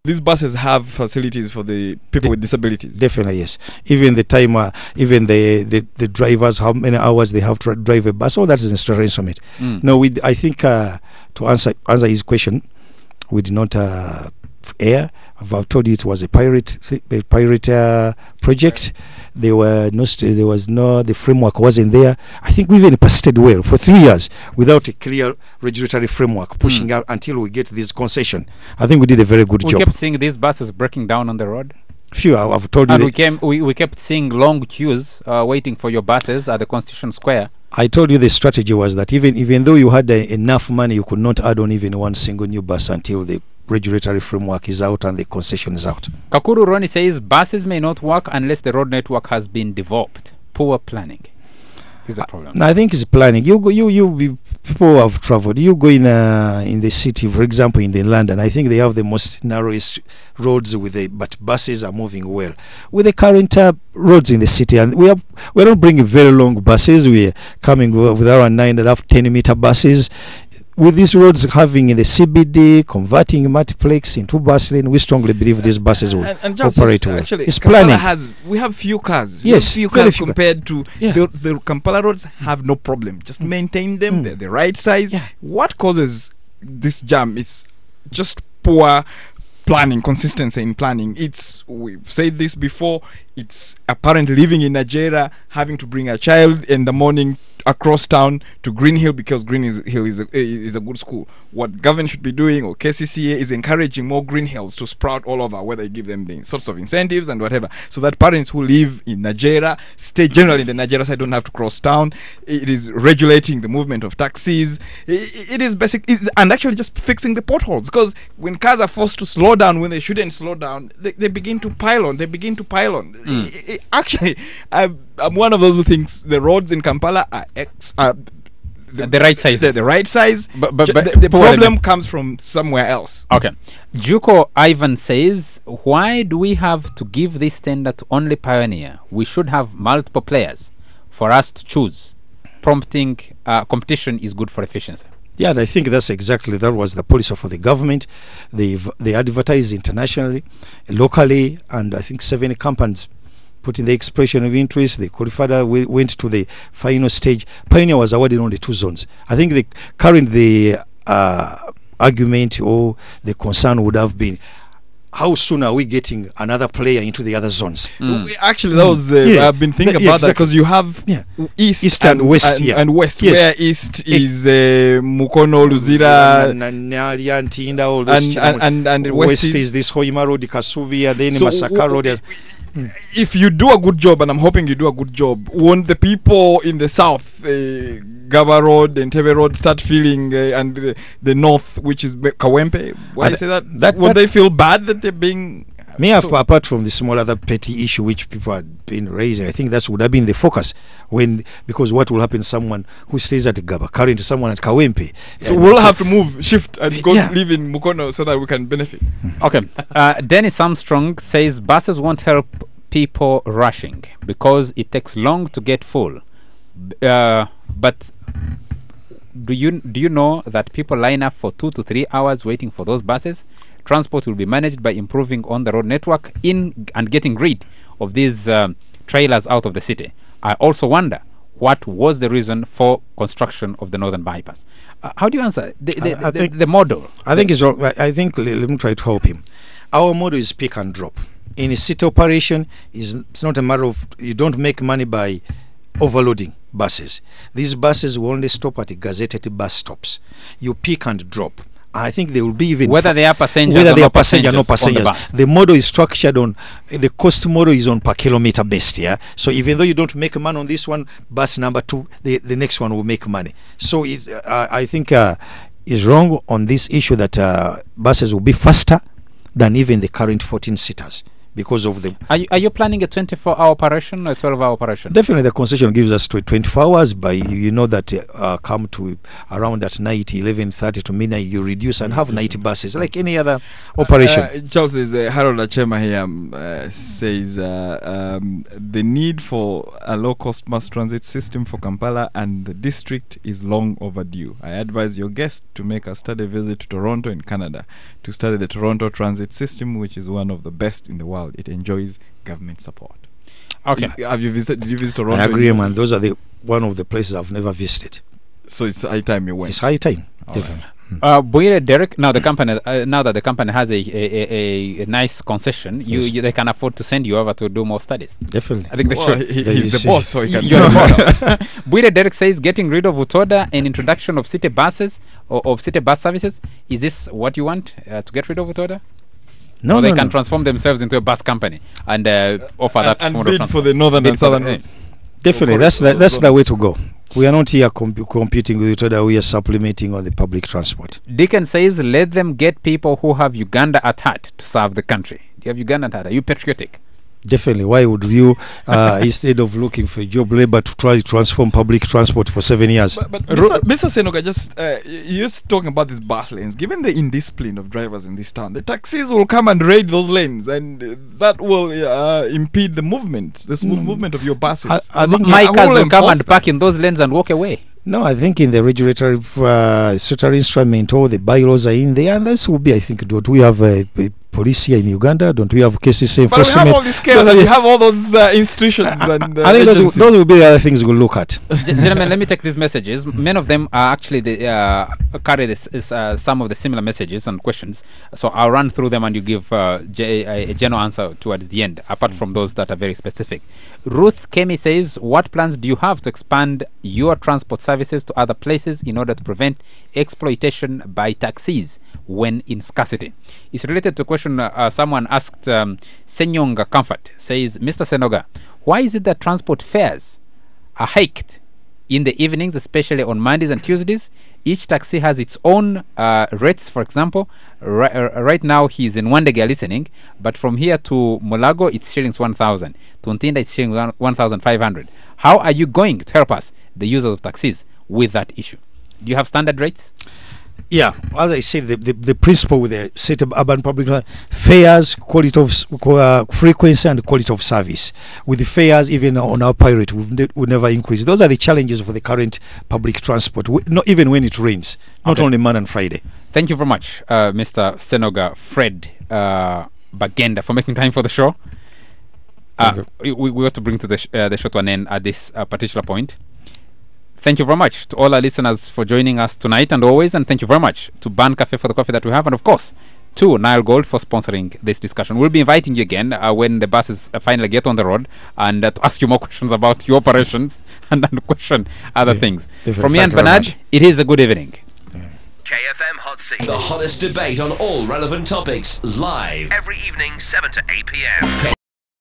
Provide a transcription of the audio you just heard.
These buses have facilities for the people with disabilities. Definitely, yes. Even the timer, even the drivers, how many hours they have to drive a bus, all that is insurance from it. No, I think to answer his question, we did not air. I've told you it was a pirate project. The framework wasn't there. I think we even persisted well for 3 years without a clear regulatory framework pushing out until we get this concession. I think we did a very good job. We kept seeing these buses breaking down on the road. Few, I've told you. And we kept seeing long queues waiting for your buses at the Constitution Square. I told you the strategy was that even though you had enough money, you could not add on even one single new bus until the regulatory framework is out and the concession is out. Kakuru Roni says buses may not work unless the road network has been developed. Poor planning is the problem. No, I think it's planning. People have traveled. You go in the city, for example, in the London. I think they have the most narrowest roads but buses are moving well with the current roads in the city. And we're not bringing very long buses. We're coming with our 9.5, 10-meter buses. With these roads having in the CBD, converting multiplex into bus lane, we strongly believe these buses will operate well. Actually, it's Kampala planning. we have few cars. Yes, few cars compared to the Kampala roads have no problem. Just maintain them. They're the right size. Yeah. What causes this jam is just poor planning, consistency in planning. We've said this before. It's a parent living in Nigeria having to bring a child in the morning across town to Green Hill because Green Hill is a good school. What government should be doing, or KCCA, is encouraging more Green Hills to sprout all over, where they give them the sorts of incentives and whatever, so that parents who live in Nigeria, stay generally in the Nigeria side, don't have to cross town. It is regulating the movement of taxis. It is basic, and actually just fixing the potholes, because when cars are forced to slow down when they shouldn't slow down, they begin to pile on. Actually, I'm one of those who thinks the roads in Kampala are the right size. The right size. But the problem comes from somewhere else. Okay. Juko Ivan says, why do we have to give this tender to only Pioneer? We should have multiple players for us to choose. Prompting competition is good for efficiency. Yeah, and I think that was the policy for the government. They advertise internationally, locally, and I think 7 companies put in the expression of interest. They qualified, went to the final stage. Pioneer was awarded only 2 zones. I think the argument or the concern would have been, how soon are we getting another player into the other zones? Actually, that was I've been thinking about that, because you have east and west, and west, where east is Mukono, Luzira, Ntinda, all those, and west is this Hoima Road, Kasubi, and then Masaka Road. If you do a good job, and I'm hoping you do a good job, won't the people in the south, Gaba Road and Tebe Road, start feeling, and the north, which is Kawempe, why I say that would they feel bad that they're being... Apart from the small other petty issue which people have been raising, I think that would have been the focus, because what will happen, someone who stays at Gaba current someone at Kawempe, so we'll have to shift and go live in Mukono so that we can benefit. Okay. Dennis Armstrong says buses won't help people rushing because it takes long to get full, but do you know that people line up for 2 to 3 hours waiting for those buses? Transport will be managed by improving on the road network and getting rid of these trailers out of the city. I also wonder what was the reason for construction of the northern bypass. How do you answer the model? I think it's wrong. I think let me try to help him. Our model is pick and drop. In a city operation, it's not a matter of, you don't make money by overloading buses. These buses will only stop at gazetted bus stops. You pick and drop. I think they will be even whether they are passengers, no passengers. The model is structured on the cost model is on per kilometer based. Yeah. So even though you don't make money on this one, bus number 2, the next one will make money. So I think is wrong on this issue that buses will be faster than even the current 14 seaters. because of the. Are you planning a 24-hour operation or a 12-hour operation? Definitely, the concession gives us 24 hours. But you know that come to around at night, 11:30 to midnight, you reduce and have night buses like any other operation. Charles is Harold Achema here says the need for a low-cost mass transit system for Kampala and the district is long overdue. I advise your guest to make a study visit to Toronto in Canada to study the Toronto transit system, which is one of the best in the world. It enjoys government support. Okay. Have you visited? Did you visit Toronto? I agree, man. Those are the one of the places I've never visited. So it's high time you went. It's high time, All definitely. Buire Derek, now the company, now that the company has a nice concession, they can afford to send you over to do more studies. Definitely. I think they Well, should. he's the boss, so he can. You're the boss. Buire Derek says getting rid of Utoda and introduction of city buses or of city bus services. Is this what you want to get rid of Utoda? No, or they no, can no. transform themselves into a bus company and offer that and mode of bid transport. for the northern Bid and for southern the- routes. Definitely, that's the way to go. We are not here competing with each other. We are supplementing on the public transport. Deacon says let them get people who have Uganda at heart to serve the country. Do you have Uganda at heart? Are you patriotic? Definitely. Why would you, instead of looking for job labor, to try to transform public transport for 7 years? But Mr. Senoga, just you're talking about these bus lanes. Given the indiscipline of drivers in this town, the taxis will come and raid those lanes, and that will impede the movement, the smooth movement of your buses. I think My who cars will will come enforce and park in those lanes and walk away. No, I think in the regulatory statutory instrument, all the bylaws are in there, and this will be, I think, don't we have a police here in Uganda? Don't we have cases But we enforcement? have all these chaos, and we have all those institutions and I think agencies. those will be the other things we'll look at. Gentlemen, let me take these messages. Many of them are actually carry this some of the similar messages and questions. So I'll run through them and you give a general answer towards the end, apart from those that are very specific. Ruth Kemi says, what plans do you have to expand your transport services to other places in order to prevent exploitation by taxis when in scarcity? It's related to a question someone asked. Senyonga Comfort says, Mr. Senoga, why is it that transport fares are hiked in the evenings, especially on Mondays and Tuesdays? Each taxi has its own rates. For example, right now he's in Wandega listening, but from here to Mulago it's shillings 1,000. To Ntinda it's shillings 1,500. How are you going to help us, the users of taxis, with that issue? Do you have standard rates? Yeah, as I said, the principle with the city urban public fares, quality of frequency and quality of service. With the fares, even on our pirate, we never increase. Those are the challenges for the current public transport. Not even when it rains, not only Monday and Friday. Thank you very much, Mr. Senoga Fred Bagenda, for making time for the show. We have to bring to the show to an end at this particular point. Thank you very much to all our listeners for joining us tonight and always, and thank you very much to Ban Cafe for the coffee that we have, and of course to Nile Gold for sponsoring this discussion. We'll be inviting you again when the buses finally get on the road, and to ask you more questions about your operations and question other things. From me and Bernard, it is a good evening. KFM Hot Seat. The hottest debate on all relevant topics, live every evening 7 to 8 p.m.